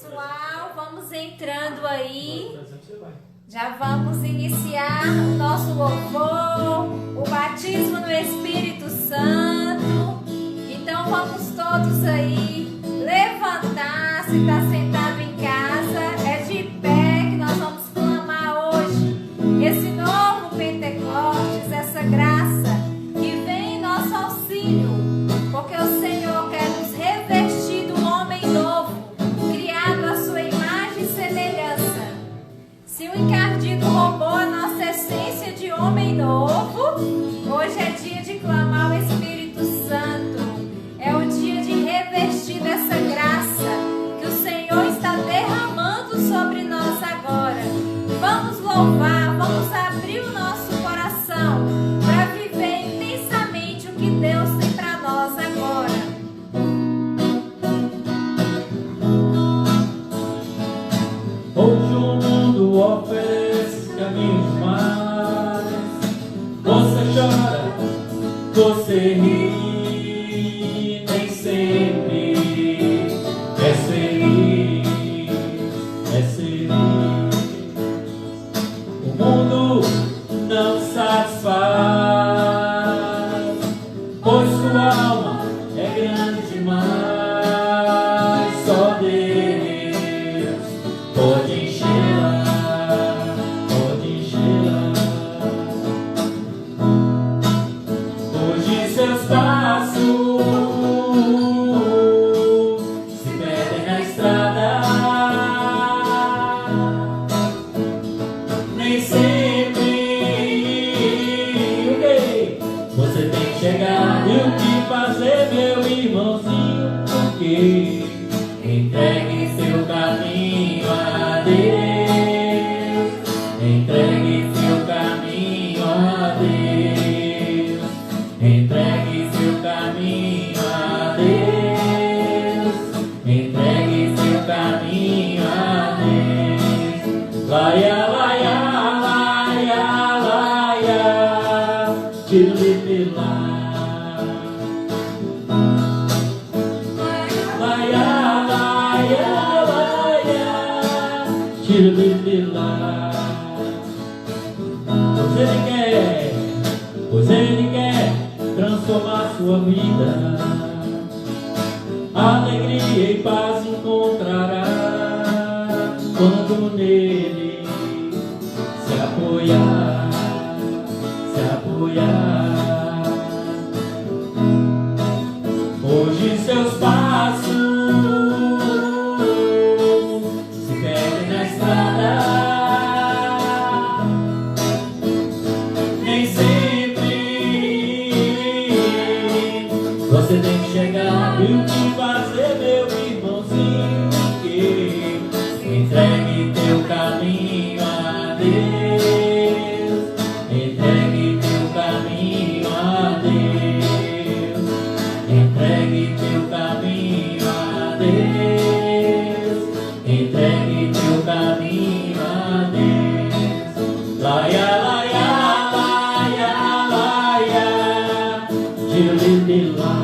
pessoal, vamos entrando aí. Já vamos iniciar o nosso louvor, o batismo no Espírito Santo. Então vamos todos aí levantar, se está sentado em casa, é de pé que nós vamos clamar hoje. Esse novo Pentecostes, essa graça que vem em nosso auxílio, porque o Senhor quer nos revestir do homem novo, criado à sua imagem e semelhança. Se o encardido roubou a nossa essência de homem novo, hoje é dia de clamar o Espírito Santo. É o dia de revestir dessa graça que o Senhor está derramando sobre nós agora. Vamos louvar, vamos abrir o nosso coração para viver intensamente o que Deus tem para nós agora. Hoje o mundo oferece caminhos mais. Você chora, você ri, nem sempre é feliz, é feliz. O mundo não satisfaz, pois sua alma é grande demais. Só Deus pode enchê-la, pode enchê-la. Hoje seus passos se perdem na estrada. Nem sempre você tem que chegar. E o que fazer, meu irmãozinho? Porque entregue seu caminho a Deus. Entregue seu caminho a Deus. Entregue seu caminho a Deus. Entregue seu caminho a Deus. Laia, laia, laia, laia, tira-lhe-lhe-lá. Laia, laia, laia, tira-lhe-lhe-lá. Pois ele quer transformar sua vida. Alegria e paz encontrará quando nele se apoiar, se apoiar. Hoje seus passos se perdem na estrada. Nem sempre você tem que chegar. E o que fazer, meu irmãozinho? Que entregue teu caminho a Deus. Entregue teu caminho a Deus. Entregue teu caminho a Deus. Entregue teu caminho a Deus. Laia, laia, laia, laia, tira-lhe-lhe-lá.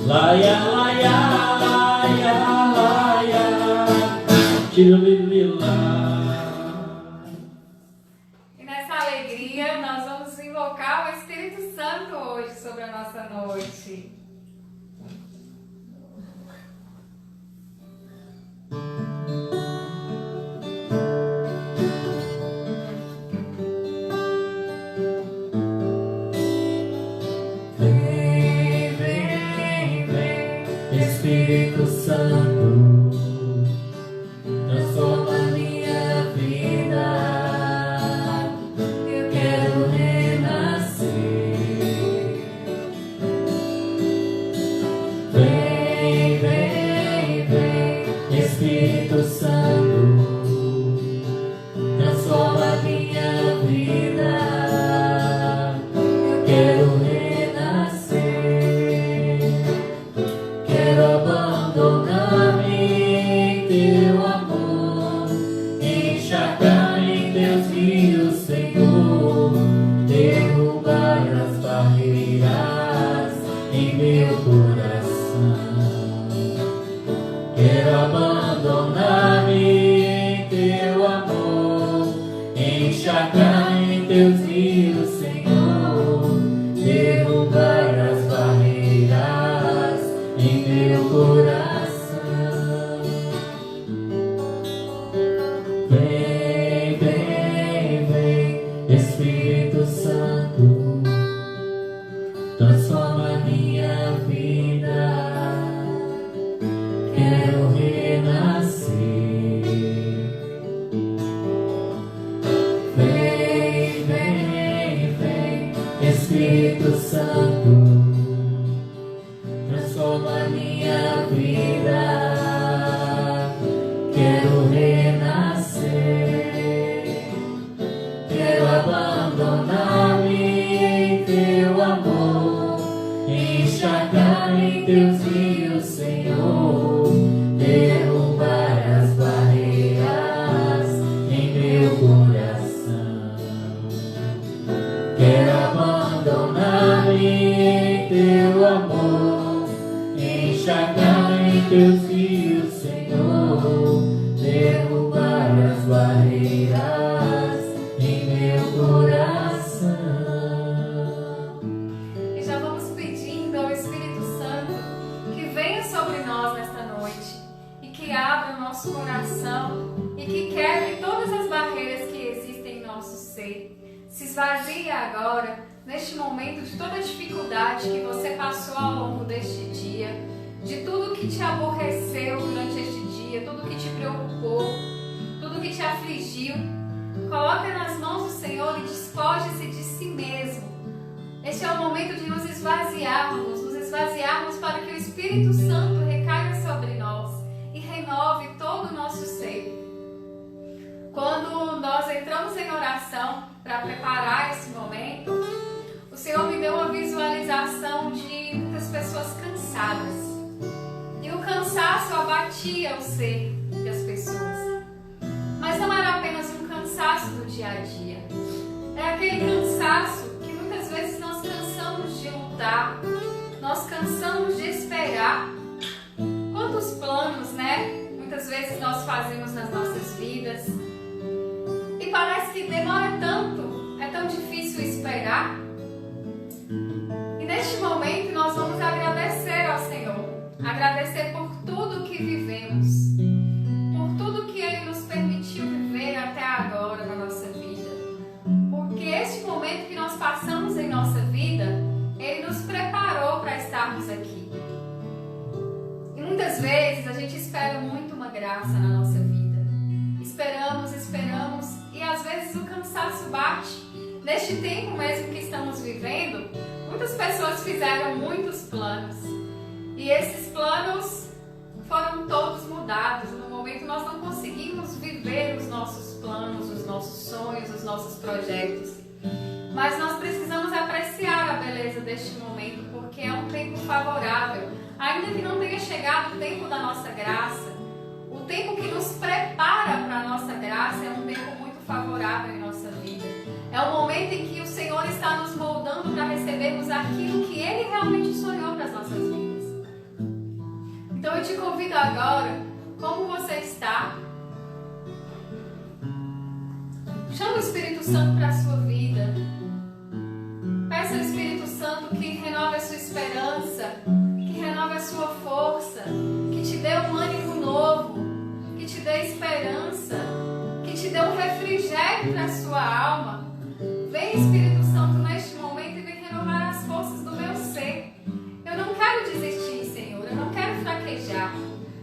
Laia, laia, laia, laia, tira-lhe-lhe-lá. E nessa alegria nós vamos invocar o Espírito Santo hoje sobre a nossa noite. Vem, vem, vem, Espírito Santo, transforma minha vida. Eu quero renascer. Vem, vem, vem, Espírito Santo, transforma minha vida. Eu quero renascer. Quero abandonar-me em teu amor, encharcar em teus rios, Senhor, derrubar as barreiras em meu coração. Quero abandonar-me em teu amor, encharcar em teus rios, Senhor, derrubar as barreiras em meu coração. Vem, vem, vem, Espírito Santo, transforma minha vida. Quero renascer. Vem, vem, vem, Espírito Santo, transforma minha vida. Quero renascer. Quero abandonar-me em teu amor, encharcar em teus rios, Senhor, derrubar as barreiras em meu coração. Quero abandonar-me em teu amor, encharcar em teus rios, Senhor, derrubar as barreiras em meu coração. E já vamos pedindo ao Espírito Santo que venha sobre nós nesta noite e que abra o nosso coração e que quebre todas as barreiras que existem em nosso ser. Se esvazie agora, neste momento, de toda a dificuldade que você passou ao longo deste dia, de tudo que te aborreceu durante este dia, tudo que te preocupou, tudo que te afligiu. Coloca nas mãos do Senhor e despoje-se de si mesmo. Este é o momento de nos esvaziarmos para que o Espírito Santo recaia sobre nós e renove todo o nosso ser. Quando nós entramos em oração para preparar esse momento, o Senhor me deu uma visualização de muitas pessoas cansadas. E o cansaço abatia o ser das pessoas. Mas não era apenas um cansaço do dia a dia. É aquele cansaço que muitas vezes nós cansamos de lutar, nós cansamos de esperar. Quantos planos, né? Muitas vezes nós fazemos nas nossas vidas. E parece que demora tanto, é tão difícil esperar. E neste momento nós vamos agradecer ao Senhor. Agradecer por tudo que vivemos, por tudo que Ele nos permitiu viver até agora na nossa vida. Porque este momento que nós passamos em nossa vida, Ele nos preparou para estarmos aqui. E muitas vezes a gente espera muito uma graça na nossa vida. Esperamos, e às vezes o cansaço bate. Neste tempo mesmo que estamos vivendo, muitas pessoas fizeram muitos planos. E esses planos foram todos mudados. No momento nós não conseguimos viver os nossos planos, os nossos sonhos, os nossos projetos. Mas nós precisamos apreciar a beleza deste momento, porque é um tempo favorável. Ainda que não tenha chegado o tempo da nossa graça, o tempo que nos prepara para a nossa graça é um tempo muito favorável em nossa vida. É o momento em que o Senhor está nos moldando para recebermos aquilo que Ele realmente sonhou para as nossas vidas. Então eu te convido agora, como você está, chama o Espírito Santo para a sua vida. Peça ao Espírito Santo que renove a sua esperança, que renove a sua força, que te dê um ânimo novo, que te dê esperança, que te dê um refrigério para a sua alma. Vem, Espírito Santo, neste momento e vem renovar as forças do meu ser. Eu não quero desistir, Senhor, eu não quero fraquejar.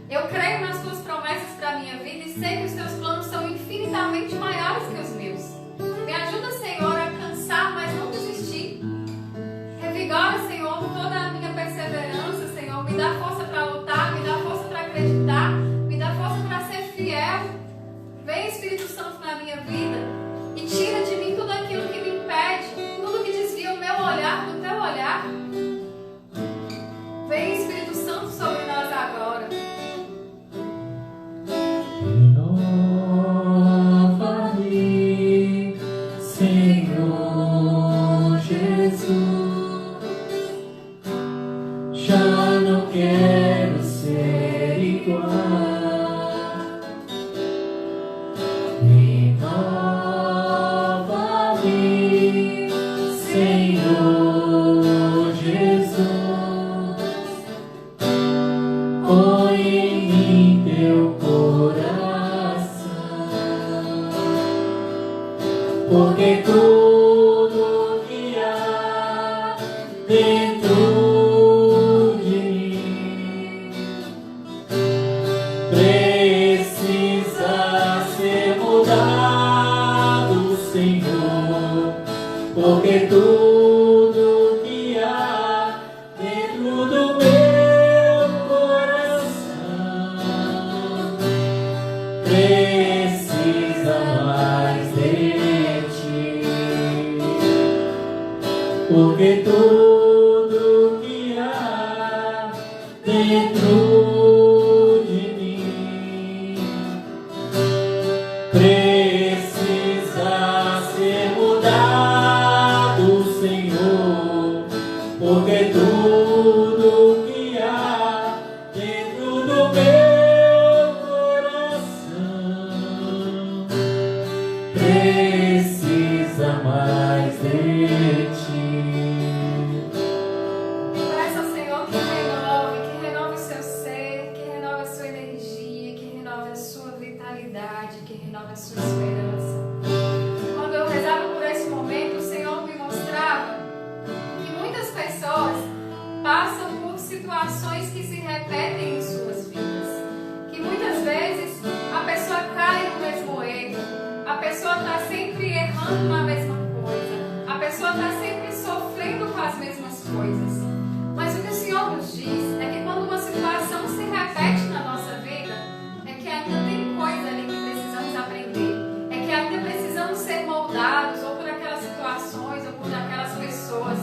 Eu creio nas tuas promessas para a minha vida e sei que os teus planos são infinitamente maiores que os meus. Me ajuda, Senhor, a cansar, mas não desistir. Revigora, Senhor, toda a minha perseverança, Senhor. Me dá força para lutar, me dá força para acreditar, me dá força para ser fiel. Vem, Espírito Santo, na minha vida e tira de mim tudo aquilo que me impede, tudo que desvia o meu olhar do teu olhar. Vem, Espírito Santo, sobre nós agora. Renova-me, Senhor Jesus. Já não quero ser Renova-me, Senhor Jesus, põe em mim teu coração, porque tudo que há dentro de mim precisa ser mudado, Senhor, porque tudo que há dentro do meu coração precisa mais de ti, porque tudo que há dentro de mim precisa ser mudado, Senhor, porque tudo que há dentro do meu coração precisa mais de ti. Peça ao Senhor que renove o seu ser, que renove a sua energia, que renove a sua vitalidade, que renove a sua esperança. Quando eu rezava por esse momento, o Senhor me mostrava que muitas pessoas passam por situações que se repetem em suas vidas. Que muitas vezes a pessoa cai no mesmo erro, a pessoa está sempre errando na mesma coisa, a pessoa está sempre sofrendo com as mesmas coisas. Mas o que o Senhor nos diz é que quando uma situação se repete na nossa vida, é que ainda tem coisa ali que precisamos aprender, é que ainda precisamos ser moldados ou por aquelas situações ou por aquelas pessoas.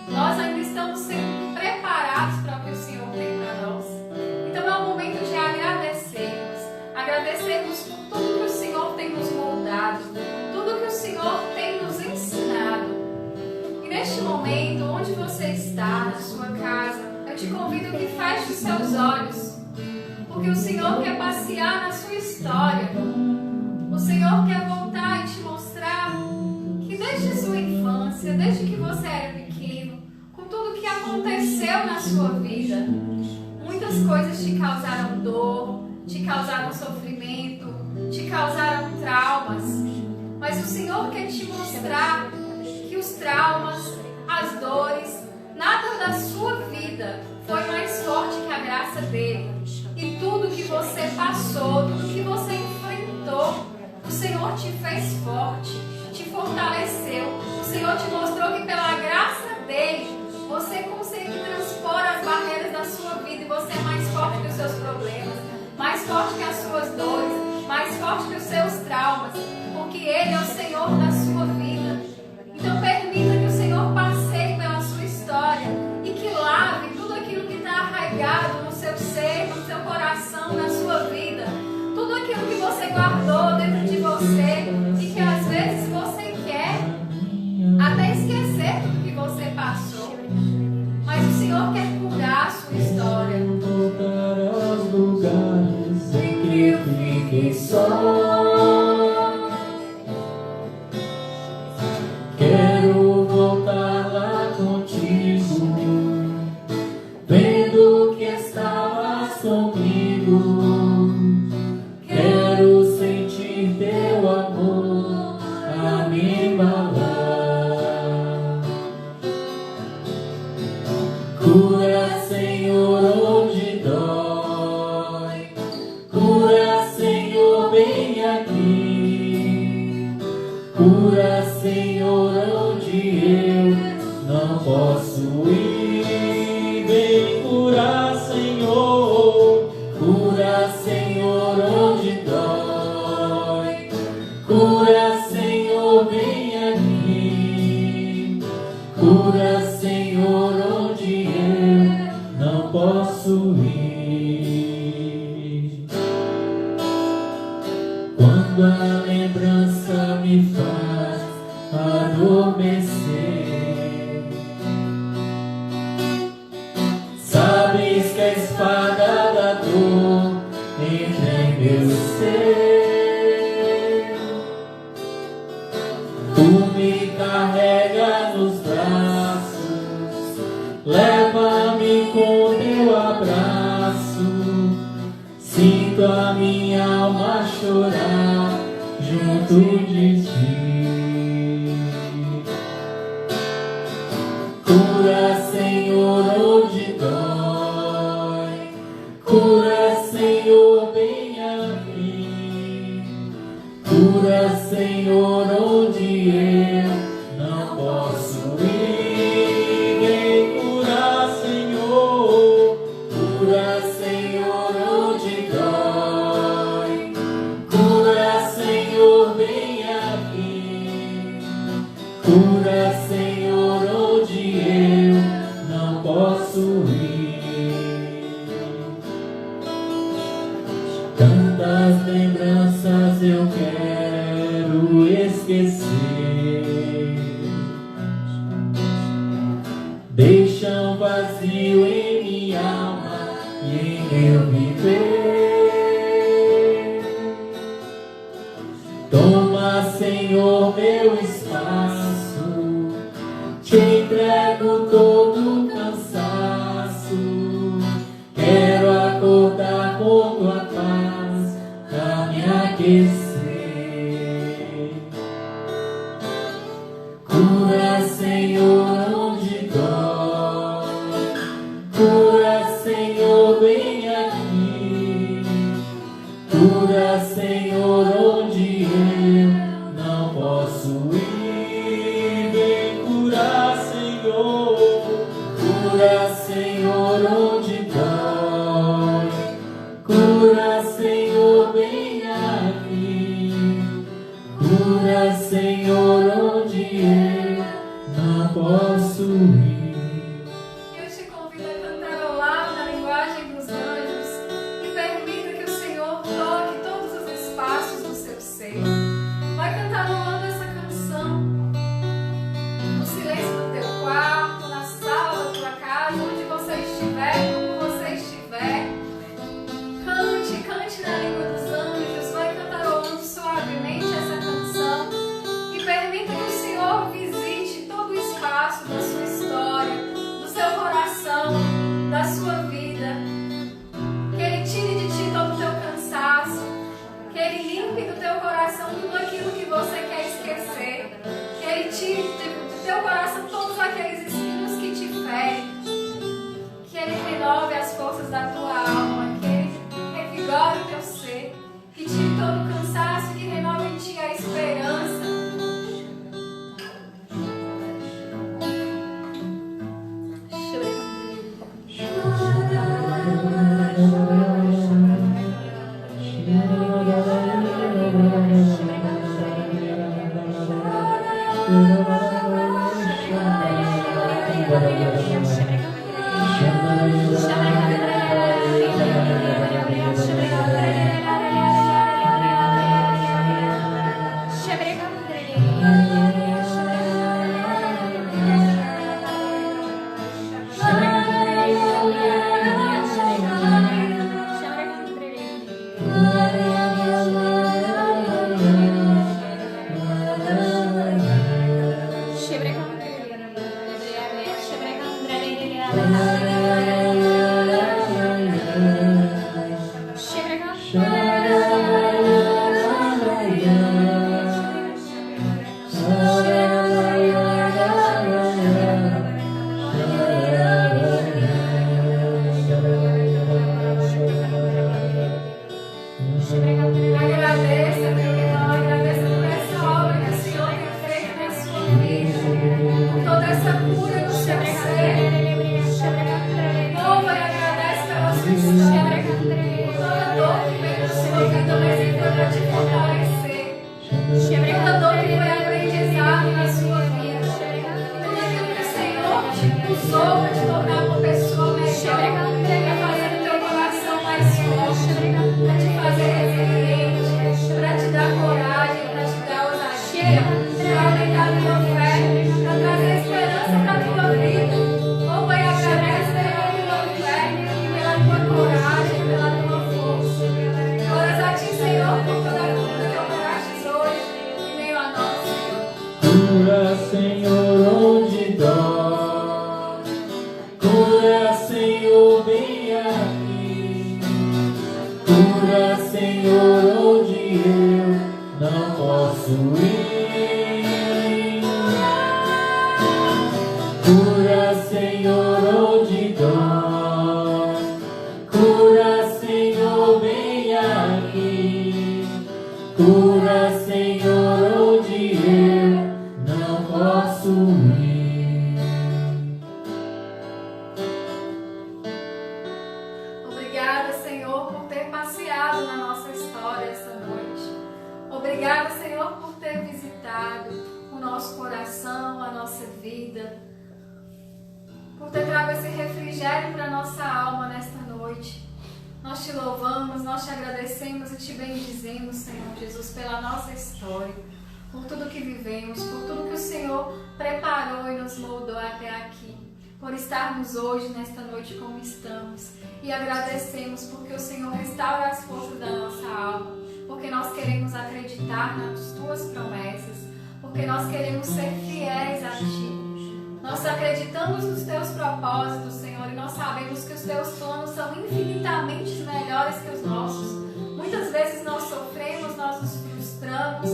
Nós ainda estamos sendo preparados para o que o Senhor tem para nós. Então é o momento de agradecermos por tudo que o Senhor tem nos moldado, tudo que o Senhor tem nos ensinado. E neste momento, onde você está, na sua casa, eu te convido que feche os seus olhos, porque o Senhor quer passear na sua história. O Senhor quer voltar e te mostrar que desde sua infância, desde que você era pequeno, com tudo que aconteceu na sua vida, muitas coisas te causaram dor, te causaram sofrimento, te causaram traumas. Mas o Senhor quer te mostrar que os traumas, as dores, nada da sua vida foi mais forte que a graça dele. E tudo que você passou, tudo que você enfrentou, o Senhor te fez forte, te fortaleceu. O Senhor te mostrou que pela graça dele, você consegue transpor as barreiras da sua vida e você é mais forte que os seus problemas, mais forte que as suas dores, mais forte que os seus traumas, porque ele é o Senhor da sua vida. Então permita que o Senhor passeie pela sua história e que lave tudo aquilo que está arraigado no seu ser, no seu coração, na sua vida, tudo aquilo que você guardou dentro de você e que às vezes você quer até esquecer tudo que você passou. Mas o Senhor quer curar a sua história. Voltar aos lugares em que eu fiquei só. Quero voltar lá contigo, vendo que estavas comigo. Quero sentir teu amor a me embalar. Cura, Senhor, onde dói. Cura, Senhor, bem aqui. Cura, Senhor, onde eu não posso ir. Vem curar, Senhor. Cura, Senhor, onde dói. Cura, Senhor, bem aqui. Cura, Senhor, onde eu não posso ir. Quando a lembrança me faz adormecer, sabes que a espada da dor com teu abraço, sinto a minha alma chorar junto de ti. Cura, Senhor, onde dói, cura, Senhor, bem aqui, cura, Senhor, onde eu não posso ir. Vem curar, Senhor, cura, Senhor, onde dói, cura, Senhor, bem aqui, cura, Senhor, onde eu não posso ir. Tantas lembranças eu quero esquecer, deixam vazio em minha alma e em meu viver. Toma, Senhor, meu espaço, te entrego todo o cansaço. Quero acordar com tua paz pra me aquecer. Cura, Senhor, onde dói, cura, Senhor, bem aqui, cura, Senhor, onde eu não posso ir. Vem curar, Senhor, cura, Senhor, onde dói, cura, Senhor, bem aqui, cura, Senhor, onde eu não posso ir. Eu te convido a cantarolar na linguagem dos anjos e permita que o Senhor toque todos os espaços do seu ser. Vai cantarolando essa canção no silêncio do teu quarto, na sala da tua casa, onde você estiver, como você estiver. Cante, cante na língua dos anjos, vai cantarolando suavemente essa canção e permita que o Senhor visite todo o espaço da sua história, do seu coração, da sua vida. Que Ele tire de ti todo o teu cansaço, que Ele limpe do teu coração tudo aquilo que você quer esquecer, que Ele tire do teu coração todos aqueles espinhos que te ferem, que Ele renove as forças da tua alma, que Ele revigore o teu ser, que tire todo o cansaço, que renove em ti a esperança. Senhor, bem aqui. Cura, Senhor, onde eu não posso ir. Cura, Senhor, onde dói. Cura, Senhor, bem aqui. Cura, Senhor, onde eu não posso ir. Obrigada, Senhor, por ter passeado na nossa história esta noite. Obrigada, Senhor, por ter visitado o nosso coração, a nossa vida, por ter trago esse refrigério para a nossa alma nesta noite. Nós te louvamos, nós te agradecemos e te bendizemos, Senhor Jesus, pela nossa história, por tudo que vivemos, por tudo que o Senhor preparou e nos moldou até aqui, por estarmos hoje, nesta noite, como estamos. E agradecemos porque o Senhor restaura as forças da nossa alma, porque nós queremos acreditar nas tuas promessas, porque nós queremos ser fiéis a ti. Nós acreditamos nos teus propósitos, Senhor, e nós sabemos que os teus planos são infinitamente melhores que os nossos. Muitas vezes nós sofremos, nós nos frustramos,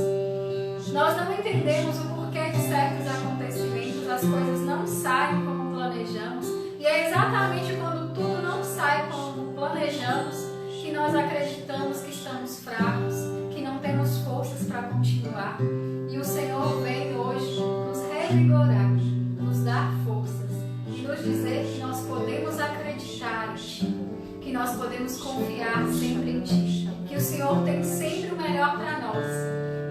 nós não entendemos o porquê de certos acontecimentos, as coisas não saem como planejamos, e é exatamente quando tudo não sai como planejamos que nós acreditamos que estamos fracos, que não temos forças para continuar. E o Senhor vem hoje nos revigorar, nos dar forças e nos dizer que nós podemos acreditar em Ti, que nós podemos confiar sempre em Ti, que o Senhor tem sempre o melhor para nós,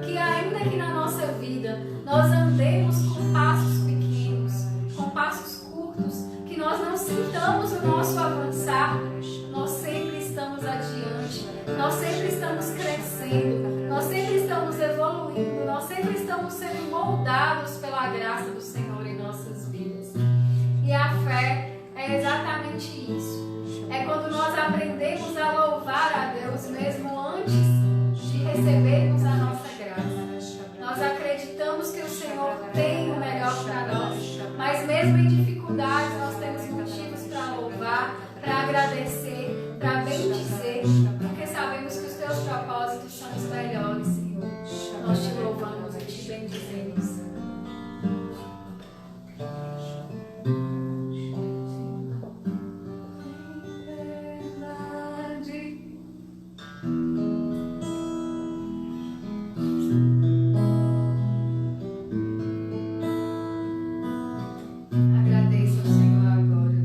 que ainda que na nossa vida nós andemos com passos pequenos, com passos curtos, que nós não sintamos o nosso avançar, nós sempre estamos adiante, nós sempre estamos crescendo, nós sempre estamos evoluindo, nós sempre estamos sendo moldados pela graça do Senhor em nossas vidas. E a fé é exatamente isso. É quando nós aprendemos a louvar a Deus mesmo antes de recebermos a nossa graça. Nós acreditamos que o Senhor tem o melhor para nós, mas mesmo em dificuldades nós temos motivos para louvar, para agradecer, para bendizer, porque sabemos que os teus propósitos são os melhores, Senhor. Nós te louvamos e te bendizemos. Agradeça ao Senhor agora.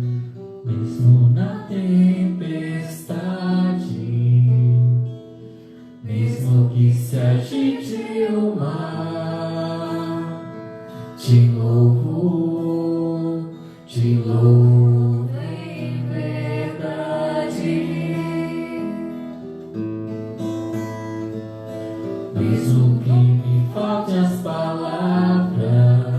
Mesmo na tempestade, mesmo que se agite o mar, te louvo em verdade. Mesmo que me falte as palavras,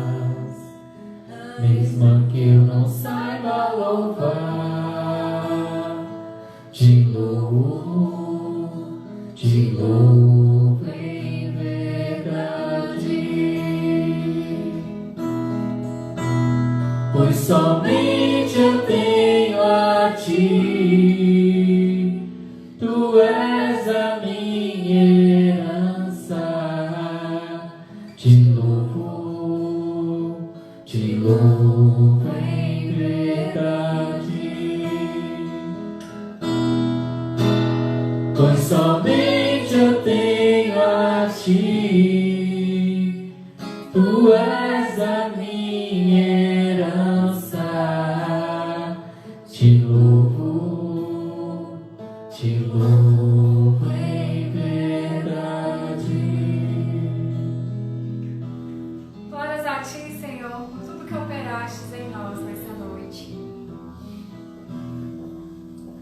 mesmo que eu não saiba louvar, te louvo em verdade. Pois somente eu tenho a ti, tu és a minha herança. Te louvo em verdade. Pois somente eu tenho a ti, tu és a minha herança. Te louvo em verdade. Glórias a Ti, Senhor, por tudo que operastes em nós nessa noite.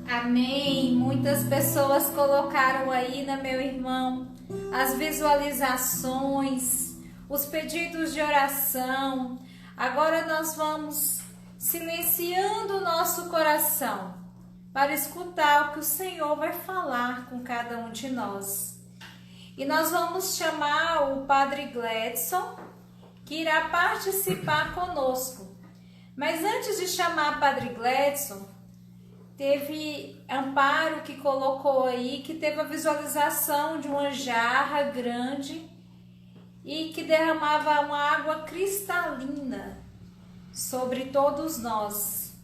Amém. Muitas pessoas colocaram aí, né, meu irmão, as visualizações, os pedidos de oração. Agora nós vamos silenciando o nosso coração para escutar o que o Senhor vai falar com cada um de nós. E nós vamos chamar o Padre Gledson, que irá participar conosco. Mas antes de chamar Padre Gledson, teve Amparo que colocou aí, que teve a visualização de uma jarra grande e que derramava uma água cristalina sobre todos nós.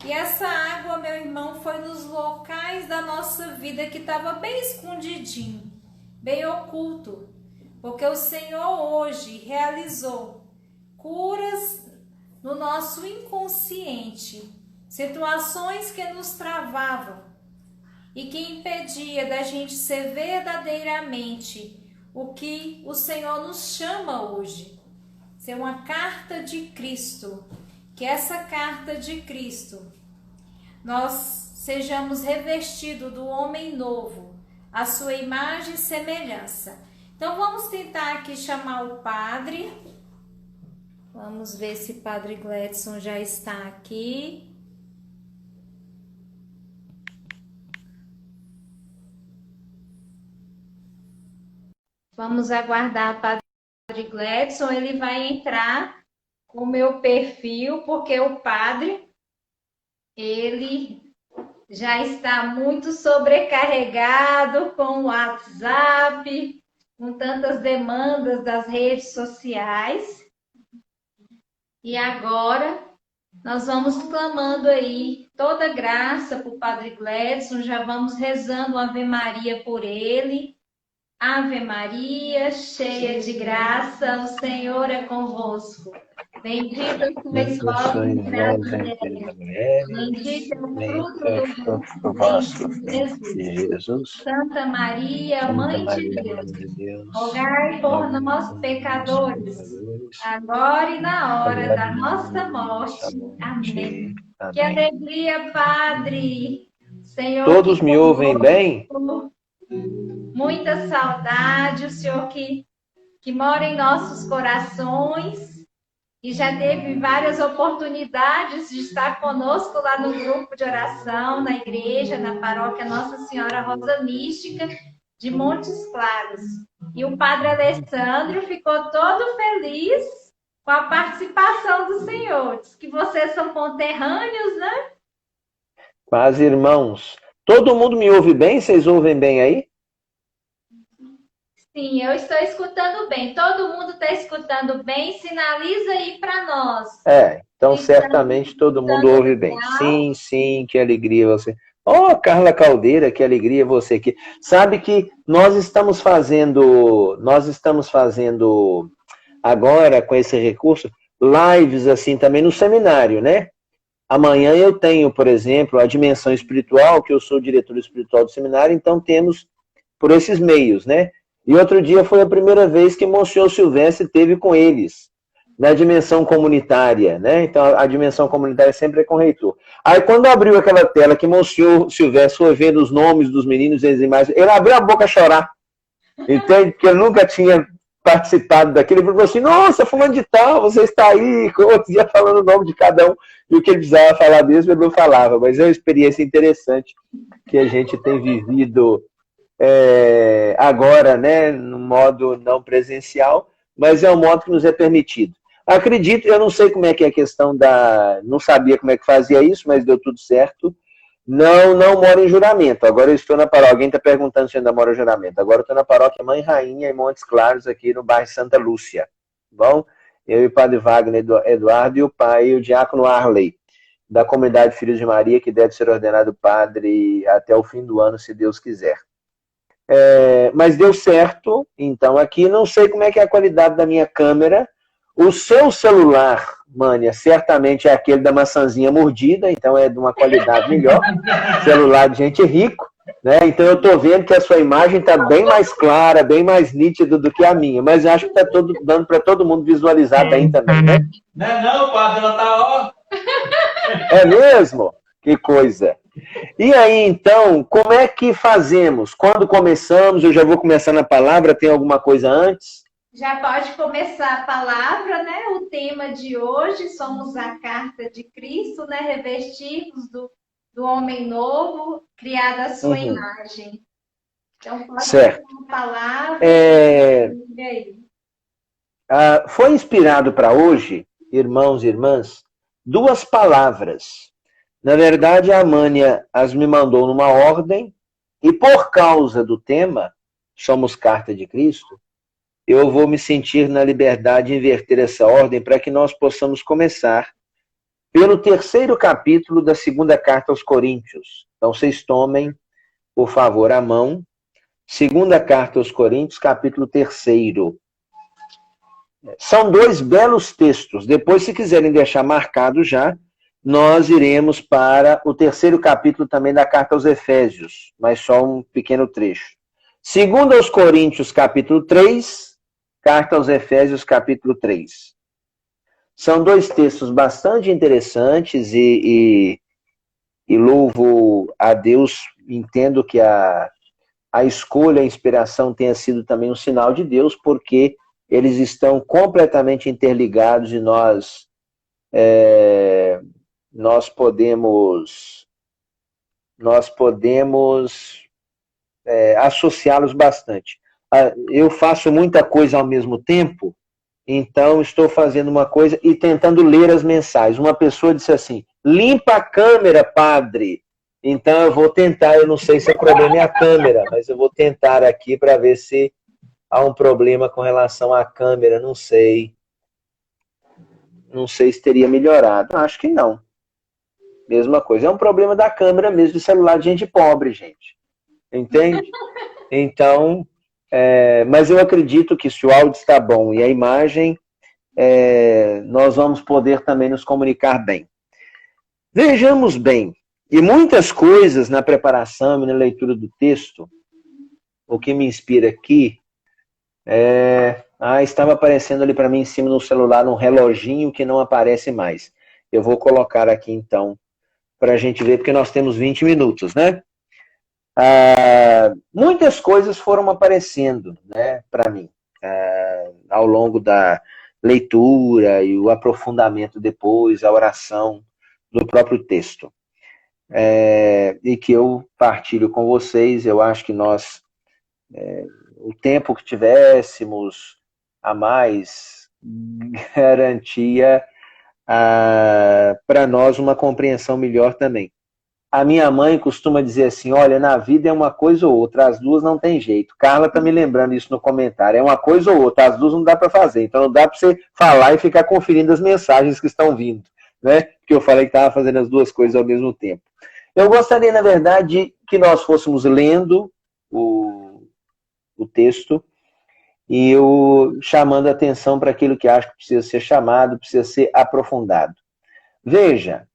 E essa água, meu irmão, foi nos locais da nossa vida que estava bem escondidinho, bem oculto, porque o Senhor hoje realizou curas no nosso inconsciente, situações que nos travavam e que impedia da gente ser verdadeiramente o que o Senhor nos chama hoje, ser uma carta de Cristo, que essa carta de Cristo nós sejamos revestidos do homem novo, a sua imagem e semelhança. Então vamos tentar aqui chamar o padre. Vamos ver se o padre Gledson já está aqui. Vamos aguardar o padre Gledson, ele vai entrar com o meu perfil, porque o padre, ele já está muito sobrecarregado com o WhatsApp, com tantas demandas das redes sociais. E agora nós vamos clamando aí toda graça para o padre Gledson, já vamos rezando uma Ave Maria por ele. Ave Maria, cheia de graça, o Senhor é convosco. Bendita sois vós entre as mulheres, bendito é o fruto do vosso ventre, Jesus. Santa Maria, Mãe de Deus, rogai por nós, pecadores, agora e na hora da nossa morte. Amém. Que alegria, Padre! Senhor, todos me ouvem bem? Muita saudade, o Senhor que mora em nossos corações e já teve várias oportunidades de estar conosco lá no grupo de oração, na igreja, na paróquia Nossa Senhora Rosa Mística de Montes Claros. E o padre Alessandro ficou todo feliz com a participação do Senhor. Diz que vocês são conterrâneos, né? Quase irmãos. Todo mundo me ouve bem? Vocês ouvem bem aí? Sim, eu estou escutando bem. Todo mundo está escutando bem. Sinaliza aí para nós. Então certamente todo mundo ouve bem. Sim, sim, que alegria você. Oh, Carla Caldeira, que alegria você aqui. Sabe que nós estamos fazendo agora com esse recurso lives assim também no seminário, né? Amanhã eu tenho, por exemplo, a dimensão espiritual, que eu sou diretor espiritual do seminário, então temos por esses meios, né? E outro dia foi a primeira vez que Monsenhor Silvestre teve com eles, na dimensão comunitária, né? Então a dimensão comunitária sempre é com o reitor. Aí quando abriu aquela tela que Monsenhor Silvestre foi vendo os nomes dos meninos e as imagens, ele abriu a boca a chorar. Entende? Porque ele nunca tinha participado daquilo. Ele falou assim, nossa, fulano de tal, você está aí, outro dia falando o nome de cada um, e o que ele precisava falar mesmo, ele não falava. Mas é uma experiência interessante que a gente tem vivido agora, né, no modo não presencial, mas é um modo que nos é permitido. Acredito, eu não sei como é que é a questão não sabia como é que fazia isso, mas deu tudo certo. Não moro em Juramento, agora eu estou na paróquia, alguém está perguntando se eu ainda moro em Juramento, agora eu estou na paróquia Mãe Rainha, em Montes Claros, aqui no bairro Santa Lúcia, bom? Eu e o padre Wagner Eduardo e o pai e o diácono Arley, da comunidade Filhos de Maria, que deve ser ordenado padre até o fim do ano, se Deus quiser. Mas deu certo, então aqui, não sei como é que é a qualidade da minha câmera. O seu celular, Mânia, certamente é aquele da maçãzinha mordida, então é de uma qualidade melhor, celular de gente rico, né? Então eu estou vendo que a sua imagem está bem mais clara, bem mais nítida do que a minha, mas eu acho que está dando para todo mundo visualizar bem também, né? Não, padre, ela tá ó. É mesmo? Que coisa! E aí, então, como é que fazemos? Quando começamos, eu já vou começar na palavra, tem alguma coisa antes? Já pode começar a palavra, né? O tema de hoje, somos a carta de Cristo, né? Revestidos do homem novo, criado à sua imagem. Então, pode certo. começar a palavra. Foi inspirado para hoje, irmãos e irmãs, duas palavras. Na verdade, a Mânia as me mandou numa ordem, e por causa do tema, somos carta de Cristo, eu vou me sentir na liberdade de inverter essa ordem para que nós possamos começar pelo 3º capítulo da 2ª carta aos Coríntios. Então, vocês tomem, por favor, a mão. 2ª carta aos Coríntios, capítulo 3º. São 2 belos textos. Depois, se quiserem deixar marcado já, nós iremos para o 3º capítulo também da carta aos Efésios, mas só um pequeno trecho. 2 aos Coríntios, capítulo 3, carta aos Efésios, capítulo 3. São 2 textos bastante interessantes e louvo a Deus, entendo que a escolha, a inspiração tenha sido também um sinal de Deus, porque eles estão completamente interligados e nós podemos associá-los bastante. Eu faço muita coisa ao mesmo tempo, então estou fazendo uma coisa e tentando ler as mensagens. Uma pessoa disse assim, limpa a câmera, padre. Então eu vou tentar, eu não sei se o problema é a câmera, mas eu vou tentar aqui para ver se há um problema com relação à câmera, não sei. Não sei se teria melhorado. Acho que não. Mesma coisa. É um problema da câmera mesmo, de celular de gente pobre, gente. Entende? Então, mas eu acredito que se o áudio está bom e a imagem, nós vamos poder também nos comunicar bem. Vejamos bem. E muitas coisas na preparação e na leitura do texto, o que me inspira aqui estava aparecendo ali para mim em cima no celular um reloginho que não aparece mais. Eu vou colocar aqui então para a gente ver, porque nós temos 20 minutos, né? Muitas coisas foram aparecendo, né, para mim, ao longo da leitura e o aprofundamento depois, a oração do próprio texto. E que eu partilho com vocês. Eu acho que nós, o tempo que tivéssemos a mais, garantia para nós uma compreensão melhor também. A minha mãe costuma dizer assim, olha, na vida é uma coisa ou outra, as duas não tem jeito. Carla está me lembrando isso no comentário, é uma coisa ou outra, as duas não dá para fazer. Então não dá para você falar e ficar conferindo as mensagens que estão vindo, né? Porque eu falei que estava fazendo as duas coisas ao mesmo tempo. Eu gostaria, na verdade, que nós fôssemos lendo o texto e eu chamando a atenção para aquilo que acho que precisa ser chamado, precisa ser aprofundado. Veja,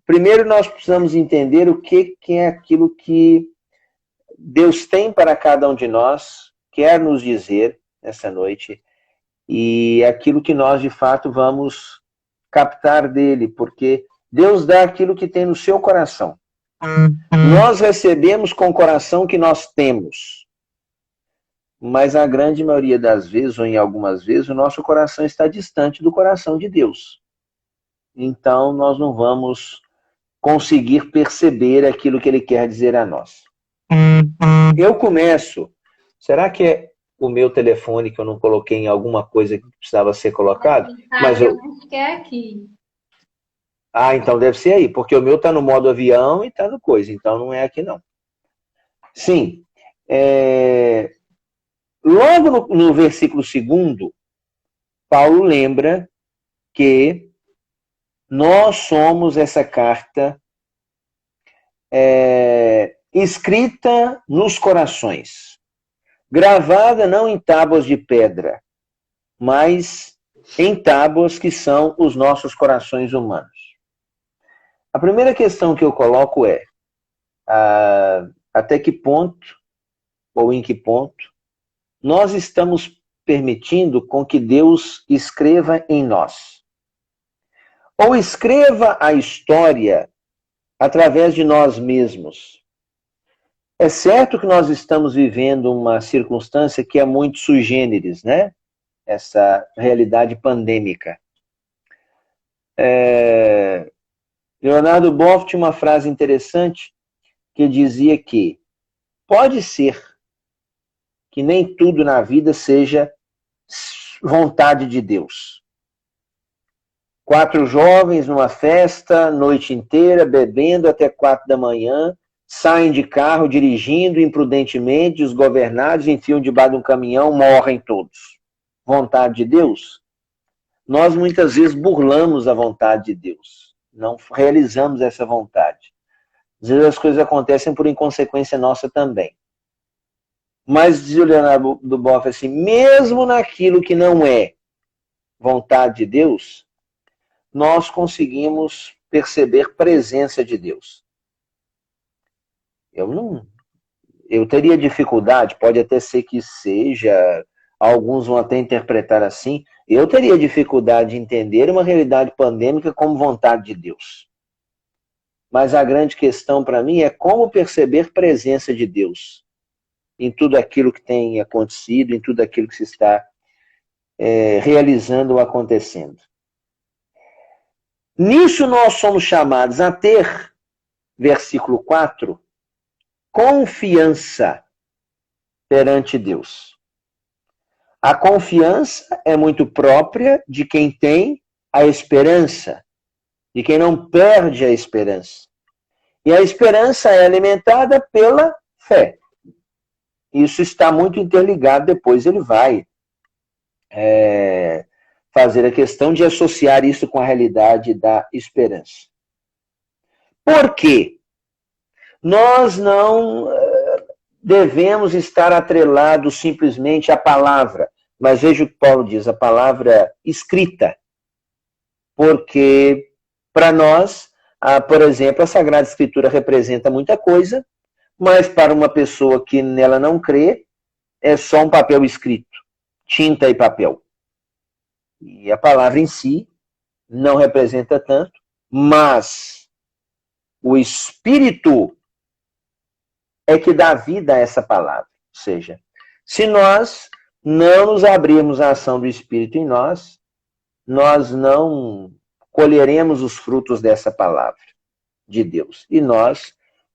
primeiro nós precisamos entender o que é aquilo que Deus tem para cada um de nós, quer nos dizer nessa noite, e aquilo que nós de fato vamos captar dele, porque Deus dá aquilo que tem no seu coração. Nós recebemos com o coração que nós temos, mas a grande maioria das vezes, ou em algumas vezes, o nosso coração está distante do coração de Deus. Então nós não vamos conseguir perceber aquilo que ele quer dizer a nós. Eu começo, será que é o meu telefone que eu não coloquei em alguma coisa que precisava ser colocado? Mas eu acho que é aqui. Então deve ser aí, porque o meu está no modo avião e está no coisa, então não é aqui não. Sim, logo no versículo 2, Paulo lembra que nós somos essa carta escrita nos corações, gravada não em tábuas de pedra, mas em tábuas que são os nossos corações humanos. A primeira questão que eu coloco é até que ponto, ou em que ponto, nós estamos permitindo com que Deus escreva em nós. Ou escreva a história através de nós mesmos. É certo que nós estamos vivendo uma circunstância que é muito sui generis, né? Essa realidade pandêmica. Leonardo Boff tinha uma frase interessante que dizia que pode ser que nem tudo na vida seja vontade de Deus. 4 jovens numa festa, noite inteira, bebendo até 4 da manhã, saem de carro dirigindo imprudentemente, desgovernados, enfiam debaixo de um caminhão, morrem todos. Vontade de Deus? Nós muitas vezes burlamos a vontade de Deus. Não realizamos essa vontade. Às vezes as coisas acontecem por inconsequência nossa também. Mas diz o Leonardo do Boff assim, mesmo naquilo que não é vontade de Deus, nós conseguimos perceber presença de Deus. Eu teria dificuldade, pode até ser que seja, alguns vão até interpretar assim, eu teria dificuldade de entender uma realidade pandêmica como vontade de Deus. Mas a grande questão para mim é como perceber presença de Deus em tudo aquilo que tem acontecido, em tudo aquilo que se está realizando ou acontecendo. Nisso nós somos chamados a ter, versículo 4, confiança perante Deus. A confiança é muito própria de quem tem a esperança, de quem não perde a esperança. E a esperança é alimentada pela fé. Isso está muito interligado, depois ele vai fazer a questão de associar isso com a realidade da esperança. Por quê? Nós não devemos estar atrelados simplesmente à palavra, mas veja o que Paulo diz, a palavra escrita. Porque, para nós, por exemplo, a Sagrada Escritura representa muita coisa, mas para uma pessoa que nela não crê, é só um papel escrito, tinta e papel. E a palavra em si não representa tanto, mas o Espírito é que dá vida a essa palavra. Ou seja, se nós não nos abrirmos à ação do Espírito em nós, nós não colheremos os frutos dessa palavra de Deus. E nós,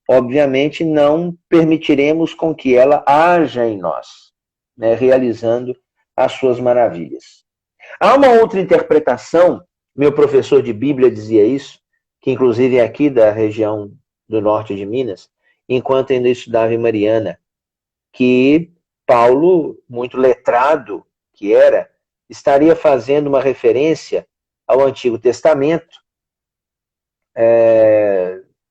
obviamente, não permitiremos com que ela haja em nós, né, realizando as suas maravilhas. Há uma outra interpretação, meu professor de Bíblia dizia isso, que inclusive é aqui da região do norte de Minas, enquanto ainda estudava em Mariana, que Paulo, muito letrado que era, estaria fazendo uma referência ao Antigo Testamento,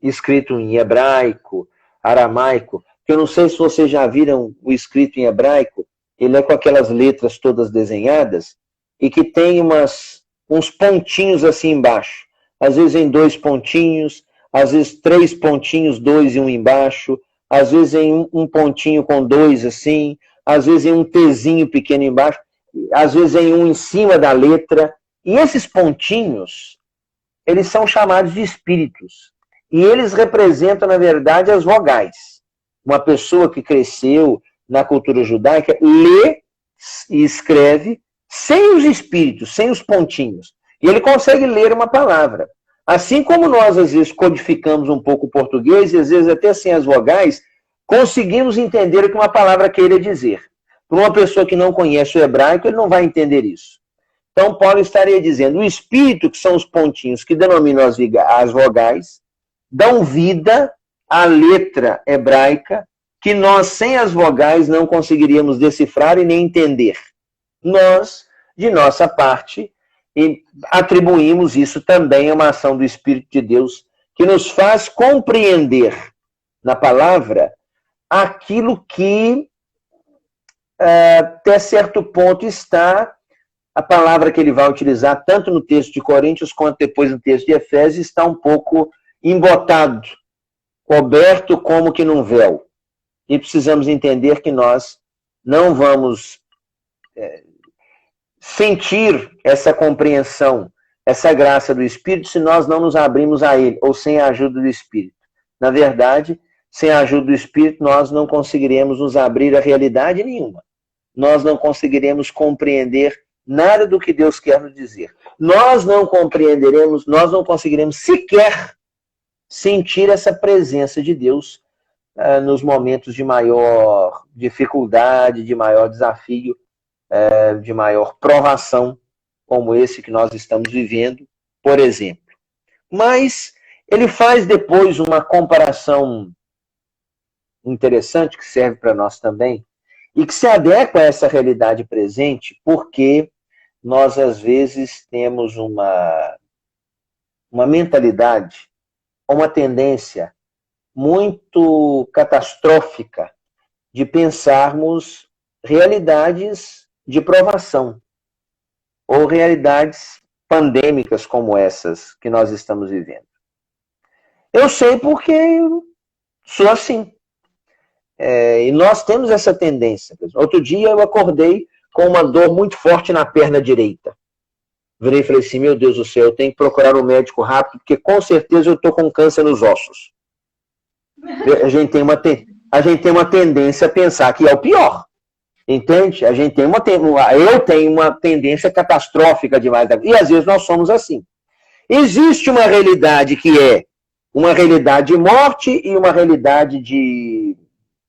escrito em hebraico, aramaico, que eu não sei se vocês já viram o escrito em hebraico, ele é com aquelas letras todas desenhadas, e que tem uns pontinhos assim embaixo, às vezes em 2 pontinhos, às vezes 3 pontinhos, 2 e 1 embaixo, às vezes em um pontinho com 2 assim, às vezes em um Tzinho pequeno embaixo, às vezes em um em cima da letra. E esses pontinhos, eles são chamados de espíritos. E eles representam, na verdade, as vogais. Uma pessoa que cresceu na cultura judaica lê e escreve sem os espíritos, sem os pontinhos. E ele consegue ler uma palavra. Assim como nós, às vezes, codificamos um pouco o português, e às vezes até sem as vogais, conseguimos entender o que uma palavra queira dizer. Para uma pessoa que não conhece o hebraico, ele não vai entender isso. Então, Paulo estaria dizendo, o espírito, que são os pontinhos que denominam as vogais, dão vida à letra hebraica, que nós, sem as vogais, não conseguiríamos decifrar e nem entender. Nós, de nossa parte, atribuímos isso também a uma ação do Espírito de Deus, que nos faz compreender na palavra aquilo que, até certo ponto, está a palavra que ele vai utilizar, tanto no texto de Coríntios quanto depois no texto de Efésios, está um pouco embotado, coberto como que num véu. E precisamos entender que nós não vamos sentir essa compreensão, essa graça do Espírito, se nós não nos abrimos a Ele, ou sem a ajuda do Espírito. Na verdade, sem a ajuda do Espírito, nós não conseguiremos nos abrir a realidade nenhuma. Nós não conseguiremos compreender nada do que Deus quer nos dizer. Nós não compreenderemos, nós não conseguiremos sequer sentir essa presença de Deus nos momentos de maior dificuldade, de maior desafio de maior provação, como esse que nós estamos vivendo, por exemplo. Mas ele faz depois uma comparação interessante, que serve para nós também, e que se adequa a essa realidade presente, porque nós, às vezes, temos uma mentalidade, uma tendência muito catastrófica de pensarmos realidades de provação, ou realidades pandêmicas como essas que nós estamos vivendo. Eu sei porque sou assim. E nós temos essa tendência. Outro dia eu acordei com uma dor muito forte na perna direita. Virei e falei assim, meu Deus do céu, eu tenho que procurar um médico rápido, porque com certeza eu estou com câncer nos ossos. A gente tem uma tendência a pensar que é o pior. Entende? Eu tenho uma tendência catastrófica demais. E às vezes nós somos assim. Existe uma realidade que é uma realidade de morte e uma realidade de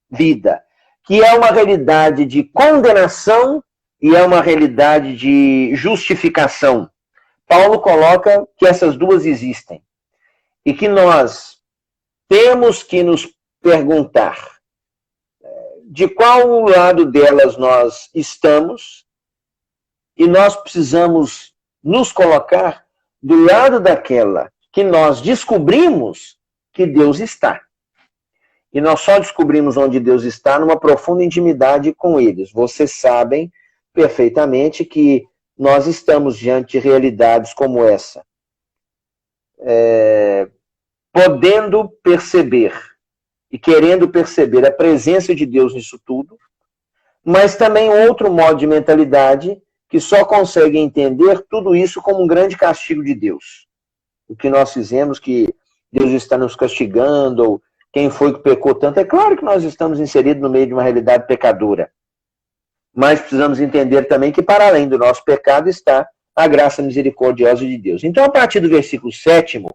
vida, que é uma realidade de condenação e é uma realidade de justificação. Paulo coloca que essas duas existem e que nós temos que nos perguntar de qual lado delas nós estamos e nós precisamos nos colocar do lado daquela que nós descobrimos que Deus está. E nós só descobrimos onde Deus está numa profunda intimidade com eles. Vocês sabem perfeitamente que nós estamos diante de realidades como essa. Podendo perceber e querendo perceber a presença de Deus nisso tudo, mas também outro modo de mentalidade que só consegue entender tudo isso como um grande castigo de Deus. O que nós fizemos, que Deus está nos castigando, ou quem foi que pecou tanto. É claro que nós estamos inseridos no meio de uma realidade pecadora. Mas precisamos entender também que para além do nosso pecado está a graça misericordiosa de Deus. Então, a partir do versículo 7º,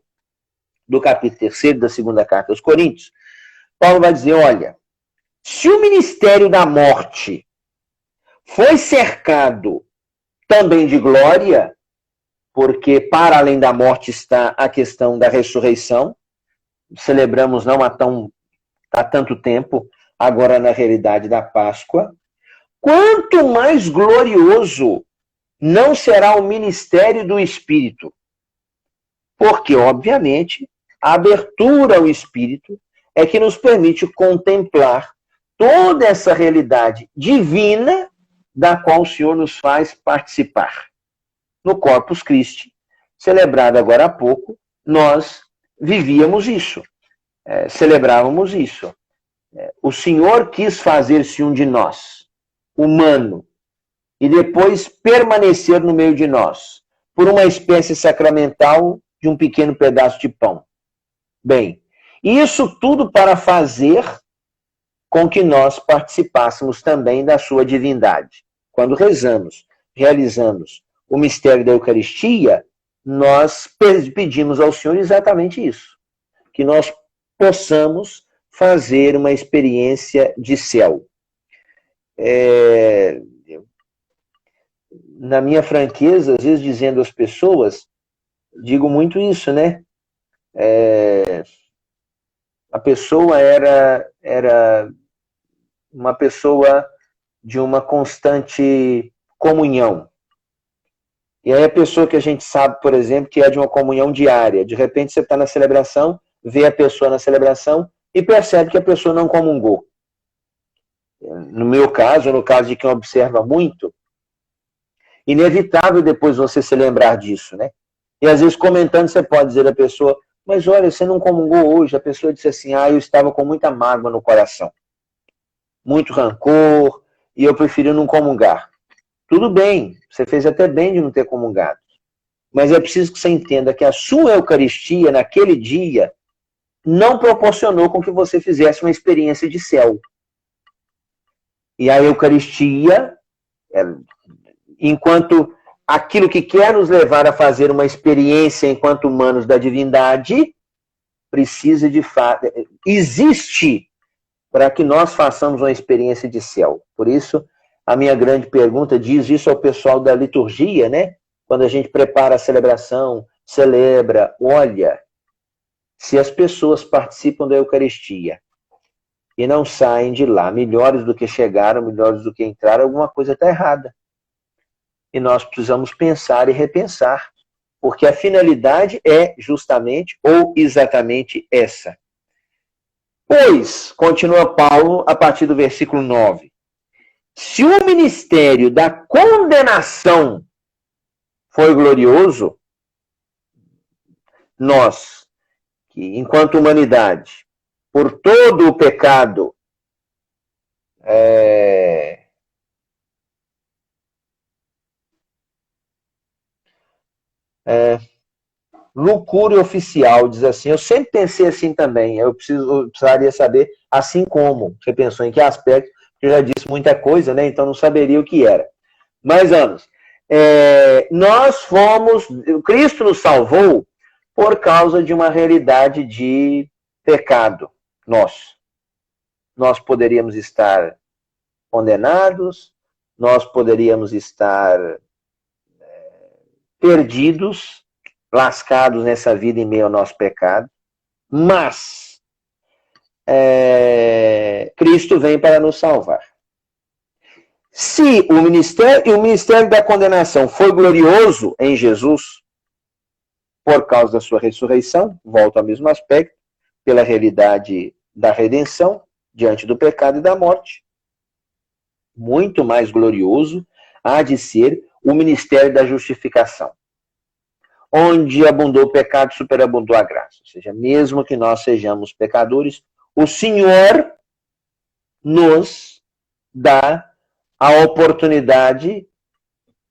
do capítulo 3º da segunda carta aos Coríntios, Paulo vai dizer, olha, se o ministério da morte foi cercado também de glória, porque para além da morte está a questão da ressurreição, celebramos não há tanto tempo, agora na realidade da Páscoa, quanto mais glorioso não será o ministério do Espírito. Porque, obviamente, a abertura ao Espírito é que nos permite contemplar toda essa realidade divina da qual o Senhor nos faz participar. No Corpus Christi, celebrado agora há pouco, nós vivíamos isso, celebrávamos isso. O Senhor quis fazer-se um de nós, humano, e depois permanecer no meio de nós, por uma espécie sacramental de um pequeno pedaço de pão. Bem, isso tudo para fazer com que nós participássemos também da sua divindade. Quando rezamos, realizamos o mistério da Eucaristia, nós pedimos ao Senhor exatamente isso, que nós possamos fazer uma experiência de céu. Na minha franqueza, às vezes dizendo às pessoas, digo muito isso, né? A pessoa era uma pessoa de uma constante comunhão. E aí a pessoa que a gente sabe, por exemplo, que é de uma comunhão diária, de repente você está na celebração, vê a pessoa na celebração e percebe que a pessoa não comungou. No meu caso, no caso de quem observa muito, inevitável depois você se lembrar disso, né? E às vezes comentando você pode dizer à pessoa, mas olha, você não comungou hoje. A pessoa disse assim, eu estava com muita mágoa no coração, muito rancor, e eu preferi não comungar. Tudo bem, você fez até bem de não ter comungado. Mas é preciso que você entenda que a sua Eucaristia, naquele dia, não proporcionou com que você fizesse uma experiência de céu. E a Eucaristia, enquanto aquilo que quer nos levar a fazer uma experiência enquanto humanos da divindade, precisa de fato, existe para que nós façamos uma experiência de céu. Por isso, a minha grande pergunta, diz isso ao pessoal da liturgia, né? Quando a gente prepara a celebração, celebra, olha, se as pessoas participam da Eucaristia e não saem de lá melhores do que chegaram, melhores do que entraram, alguma coisa está errada. E nós precisamos pensar e repensar, porque a finalidade é justamente ou exatamente essa. Pois, continua Paulo a partir do versículo 9, se o ministério da condenação foi glorioso, nós, que enquanto humanidade, por todo o pecado, loucura oficial, diz assim. Eu sempre pensei assim também. Eu precisaria saber, assim como. Você pensou em que aspecto? Eu já disse muita coisa, né? Então não saberia o que era. Mas, vamos. Nós fomos... Cristo nos salvou por causa de uma realidade de pecado. Nós poderíamos estar condenados, nós poderíamos estar perdidos, lascados nessa vida em meio ao nosso pecado, mas Cristo vem para nos salvar. Se o ministério da condenação foi glorioso em Jesus, por causa da sua ressurreição, volta ao mesmo aspecto, pela realidade da redenção, diante do pecado e da morte, muito mais glorioso há de ser o ministério da justificação, onde abundou o pecado, superabundou a graça. Ou seja, mesmo que nós sejamos pecadores, o Senhor nos dá a oportunidade.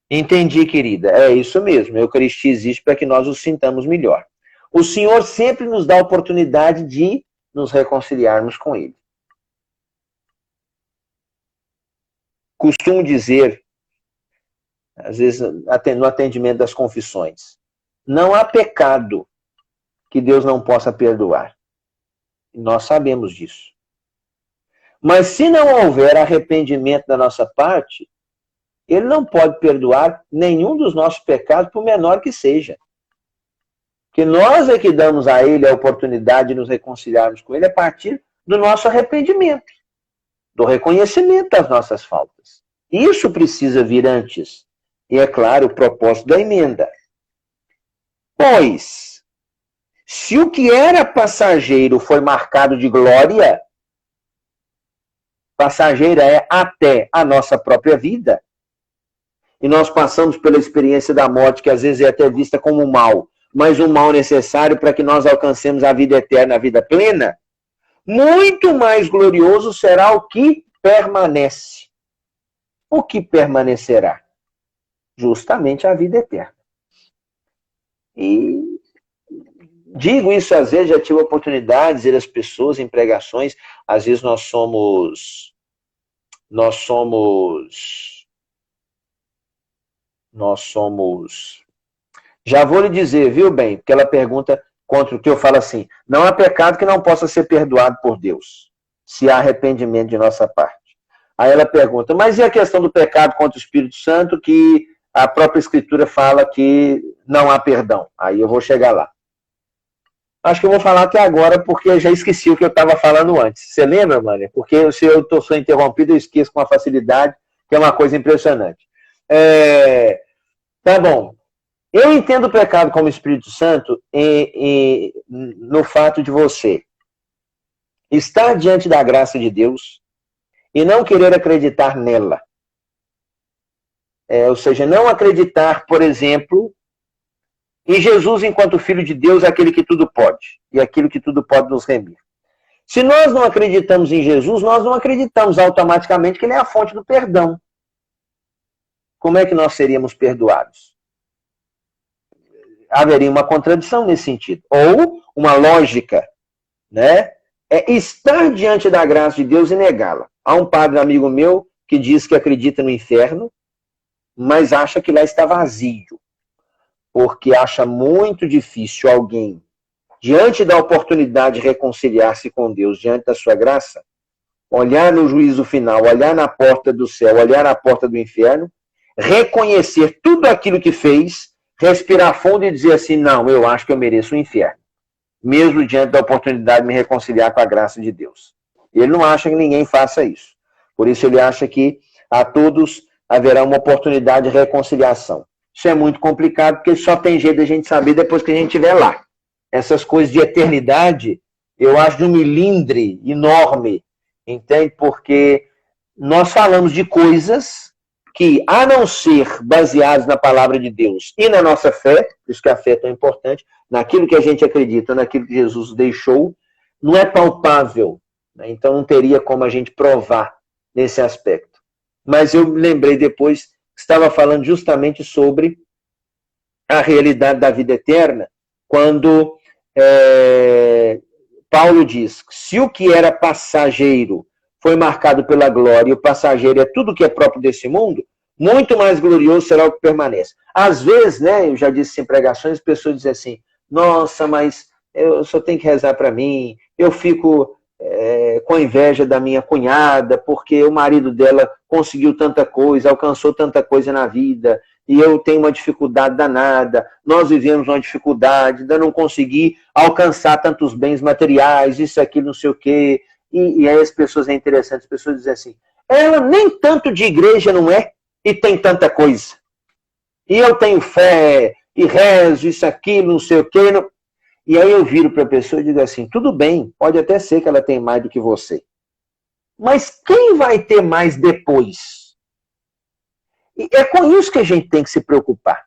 Entendi, querida. É isso mesmo. A Eucaristia existe para que nós o sintamos melhor. O Senhor sempre nos dá a oportunidade de nos reconciliarmos com Ele. Costumo dizer, às vezes no atendimento das confissões, não há pecado que Deus não possa perdoar. Nós sabemos disso. Mas se não houver arrependimento da nossa parte, Ele não pode perdoar nenhum dos nossos pecados, por menor que seja. Porque nós é que damos a Ele a oportunidade de nos reconciliarmos com Ele a partir do nosso arrependimento, do reconhecimento das nossas faltas. Isso precisa vir antes. E é claro, o propósito da emenda. Pois, se o que era passageiro foi marcado de glória, passageira é até a nossa própria vida, e nós passamos pela experiência da morte, que às vezes é até vista como um mal, mas um mal necessário para que nós alcancemos a vida eterna, a vida plena, muito mais glorioso será o que permanece. O que permanecerá? Justamente a vida eterna. E digo isso, às vezes, já tive a oportunidade de dizer às pessoas em pregações, às vezes nós somos, já vou lhe dizer, viu bem, porque ela pergunta contra o que eu falo assim, não há pecado que não possa ser perdoado por Deus, se há arrependimento de nossa parte. Aí ela pergunta, mas e a questão do pecado contra o Espírito Santo, que a própria Escritura fala que não há perdão? Aí eu vou chegar lá. Acho que eu vou falar até agora, porque eu já esqueci o que eu estava falando antes. Você lembra, Mânia? Porque se eu sou interrompido, eu esqueço com uma facilidade, que é uma coisa impressionante. Tá bom. Eu entendo o pecado como Espírito Santo no fato de você estar diante da graça de Deus e não querer acreditar nela. Ou seja, não acreditar, por exemplo, em Jesus enquanto Filho de Deus, aquele que tudo pode, e aquilo que tudo pode nos remir. Se nós não acreditamos em Jesus, nós não acreditamos automaticamente que Ele é a fonte do perdão. Como é que nós seríamos perdoados? Haveria uma contradição nesse sentido. Ou uma lógica, né? É estar diante da graça de Deus e negá-la. Há um padre amigo meu que diz que acredita no inferno, mas acha que lá está vazio. Porque acha muito difícil alguém, diante da oportunidade de reconciliar-se com Deus, diante da sua graça, olhar no juízo final, olhar na porta do céu, olhar na porta do inferno, reconhecer tudo aquilo que fez, respirar fundo e dizer assim, não, eu acho que eu mereço o inferno, mesmo diante da oportunidade de me reconciliar com a graça de Deus. Ele não acha que ninguém faça isso. Por isso ele acha que a todos haverá uma oportunidade de reconciliação. Isso é muito complicado, porque só tem jeito de a gente saber depois que a gente estiver lá. Essas coisas de eternidade, eu acho de um milindre enorme, entende? Porque nós falamos de coisas que, a não ser baseadas na palavra de Deus e na nossa fé, por isso que a fé é tão importante, naquilo que a gente acredita, naquilo que Jesus deixou, não é palpável, né? Então não teria como a gente provar nesse aspecto. Mas eu lembrei depois que estava falando justamente sobre a realidade da vida eterna, quando Paulo diz que se o que era passageiro foi marcado pela glória, e o passageiro é tudo que é próprio desse mundo, muito mais glorioso será o que permanece. Às vezes, né, eu já disse em pregações, as pessoas dizem assim, nossa, mas eu só tenho que rezar para mim, eu fico com inveja da minha cunhada, porque o marido dela conseguiu tanta coisa, alcançou tanta coisa na vida, e eu tenho uma dificuldade danada, nós vivemos uma dificuldade, ainda não consegui alcançar tantos bens materiais, isso, aquilo, não sei o quê. E aí as pessoas, é interessante, as pessoas dizem assim, ela nem tanto de igreja não é, e tem tanta coisa. E eu tenho fé, e rezo, isso, aquilo, não sei o quê. Não... E aí eu viro para a pessoa e digo assim, tudo bem, pode até ser que ela tenha mais do que você. Mas quem vai ter mais depois? E é com isso que a gente tem que se preocupar.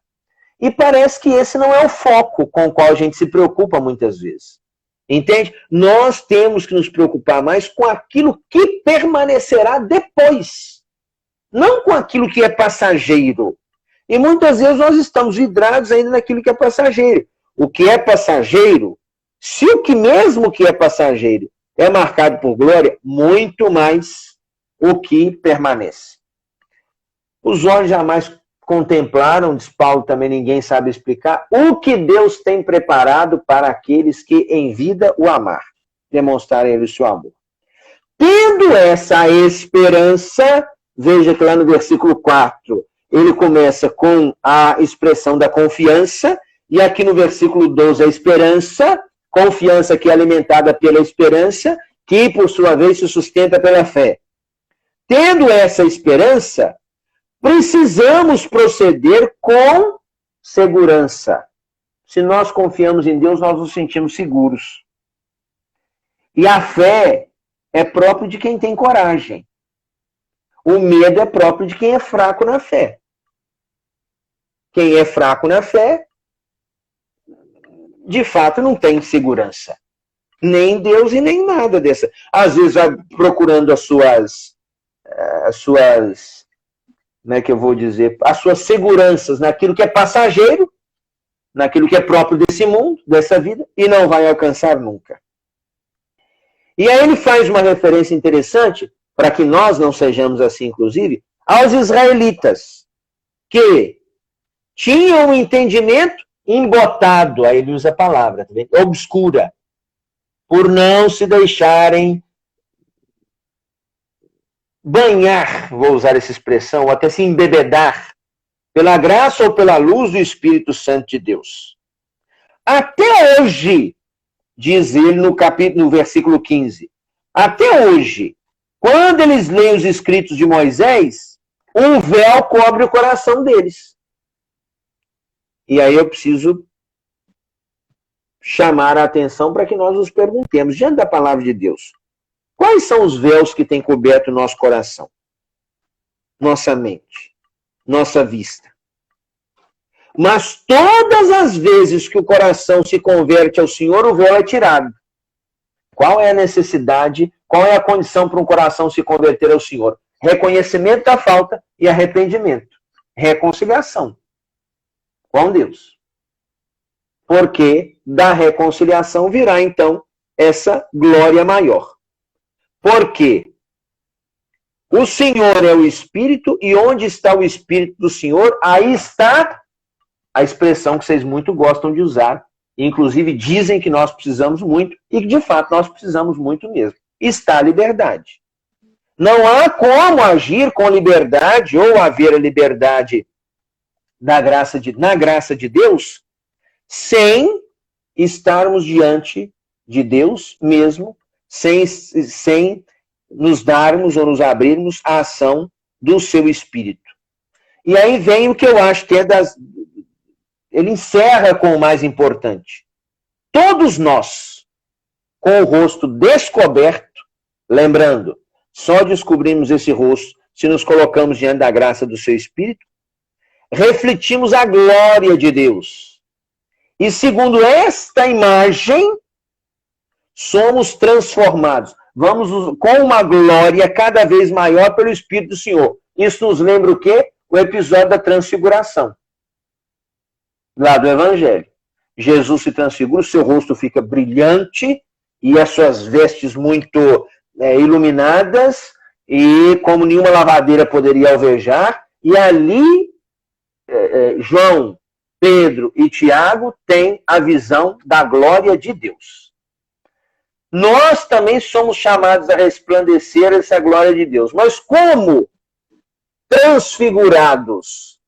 E parece que esse não é o foco com o qual a gente se preocupa muitas vezes. Entende? Nós temos que nos preocupar mais com aquilo que permanecerá depois. Não com aquilo que é passageiro. E muitas vezes nós estamos vidrados ainda naquilo que é passageiro. O que é passageiro, se o que mesmo que é passageiro é marcado por glória, muito mais o que permanece. Os olhos jamais contemplaram, diz Paulo, também ninguém sabe explicar, o que Deus tem preparado para aqueles que em vida o amar, demonstrarem ele o seu amor. Tendo essa esperança, veja que lá no versículo 4, ele começa com a expressão da confiança, e aqui no versículo 12 a esperança, confiança que é alimentada pela esperança, que por sua vez se sustenta pela fé. Tendo essa esperança, precisamos proceder com segurança. Se nós confiamos em Deus, nós nos sentimos seguros. E a fé é próprio de quem tem coragem. O medo é próprio de quem é fraco na fé. Quem é fraco na fé, de fato, não tem segurança. Nem Deus e nem nada dessa. Às vezes vai procurando as suas como é que eu vou dizer, as suas seguranças naquilo que é passageiro, naquilo que é próprio desse mundo, dessa vida, e não vai alcançar nunca. E aí ele faz uma referência interessante, para que nós não sejamos assim, inclusive, aos israelitas, que tinham um entendimento embotado, aí ele usa a palavra, tá vendo? Obscura, por não se deixarem banhar, vou usar essa expressão, ou até se embebedar, pela graça ou pela luz do Espírito Santo de Deus. Até hoje, diz ele no versículo 15, até hoje, quando eles leem os escritos de Moisés, um véu cobre o coração deles. E aí eu preciso chamar a atenção para que nós nos perguntemos, diante da palavra de Deus, quais são os véus que têm coberto o nosso coração? Nossa mente, nossa vista. Mas todas as vezes que o coração se converte ao Senhor, o véu é tirado. Qual é a necessidade, qual é a condição para um coração se converter ao Senhor? Reconhecimento da falta e arrependimento. Reconciliação com Deus. Porque da reconciliação virá, então, essa glória maior. Porque o Senhor é o Espírito, e onde está o Espírito do Senhor, aí está a expressão que vocês muito gostam de usar, inclusive dizem que nós precisamos muito, e que de fato nós precisamos muito mesmo. Está a liberdade. Não há como agir com liberdade ou haver a liberdade na graça de Deus sem estarmos diante de Deus mesmo, sem nos darmos ou nos abrirmos à ação do seu Espírito. E aí vem o que eu acho que é ele encerra com o mais importante. Todos nós, com o rosto descoberto, lembrando, só descobrimos esse rosto se nos colocamos diante da graça do seu Espírito, refletimos a glória de Deus. E segundo esta imagem, somos transformados. Vamos com uma glória cada vez maior pelo Espírito do Senhor. Isso nos lembra o quê? O episódio da transfiguração. Lá do Evangelho. Jesus se transfigura, o seu rosto fica brilhante e as suas vestes muito iluminadas e como nenhuma lavadeira poderia alvejar. E ali, João, Pedro e Tiago têm a visão da glória de Deus. Nós também somos chamados a resplandecer essa glória de Deus. Mas como transfigurados?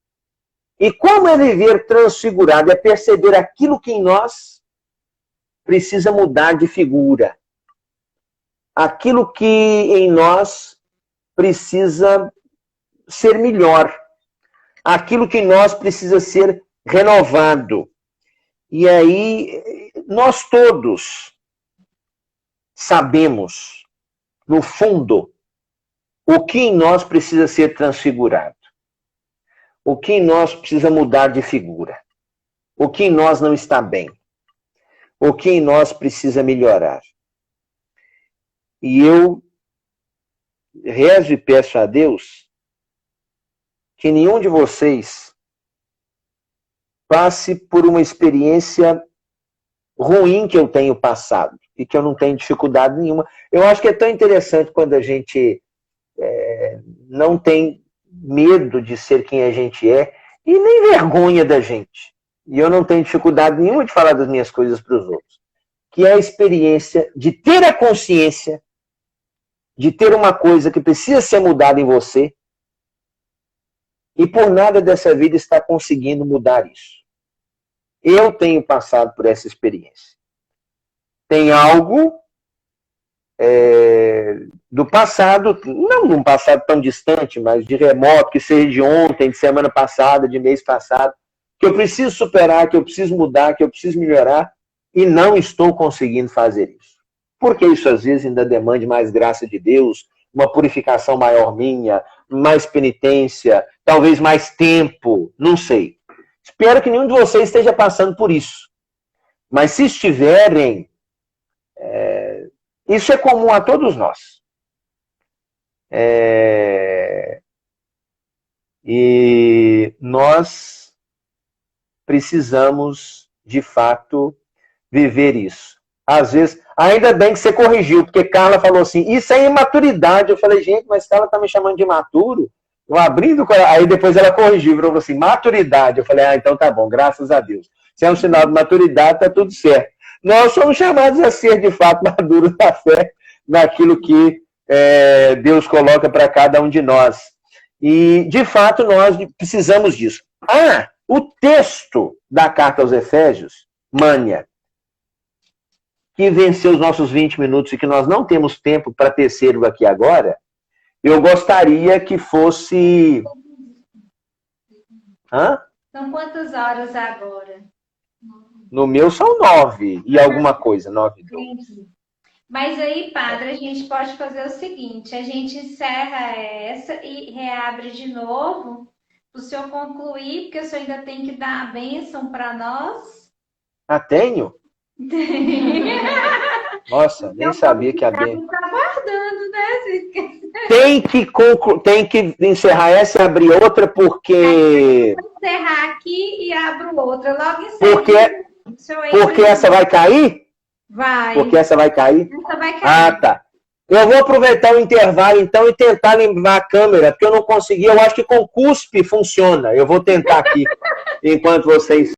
E como é viver transfigurado? É perceber aquilo que em nós precisa mudar de figura. Aquilo que em nós precisa ser melhor. Aquilo que em nós precisa ser renovado. E aí, nós todos sabemos, no fundo, o que em nós precisa ser transfigurado. O que em nós precisa mudar de figura. O que em nós não está bem. O que em nós precisa melhorar. E eu rezo e peço a Deus que nenhum de vocês passe por uma experiência ruim que eu tenho passado e que eu não tenho dificuldade nenhuma. Eu acho que é tão interessante quando a gente não tem medo de ser quem a gente é e nem vergonha da gente. E eu não tenho dificuldade nenhuma de falar das minhas coisas para os outros. Que é a experiência de ter a consciência de ter uma coisa que precisa ser mudada em você e por nada dessa vida está conseguindo mudar isso. Eu tenho passado por essa experiência. Tem algo do passado, não de um passado tão distante, mas de remoto, que seja de ontem, de semana passada, de mês passado, que eu preciso superar, que eu preciso mudar, que eu preciso melhorar, e não estou conseguindo fazer isso. Porque isso às vezes ainda demanda mais graça de Deus, uma purificação maior minha, mais penitência, talvez mais tempo, não sei. Espero que nenhum de vocês esteja passando por isso. Mas se estiverem, isso é comum a todos nós. E nós precisamos, de fato, viver isso. Às vezes, ainda bem que você corrigiu, porque Carla falou assim, isso é imaturidade. Eu falei, gente, mas Carla tá me chamando de imaturo? Eu abrindo, aí depois ela corrigiu, falou assim, maturidade. Eu falei, então tá bom, graças a Deus. Se é um sinal de maturidade, tá tudo certo. Nós somos chamados a ser, de fato, maduros na fé, naquilo que Deus coloca para cada um de nós. E, de fato, nós precisamos disso. O texto da carta aos Efésios, Mânia, que venceu os nossos 20 minutos e que nós não temos tempo para tecê-lo aqui agora, eu gostaria que fosse... São quantas horas agora? No meu são 9 e alguma coisa, 9 e 12. Mas aí, padre, a gente pode fazer o seguinte, a gente encerra essa e reabre de novo, para o senhor concluir, porque o senhor ainda tem que dar a bênção para nós. Tenho? Nossa, nem sabia que a bênção... Está aguardando, né? Tem que encerrar essa e abrir outra, porque... Vou encerrar aqui e abro outra. Logo em seguida. Porque essa vai cair? Vai. Porque essa vai cair? Essa vai cair. Tá. Eu vou aproveitar o intervalo, então, e tentar limpar a câmera, porque eu não consegui. Eu acho que com cuspe funciona. Eu vou tentar aqui, enquanto vocês...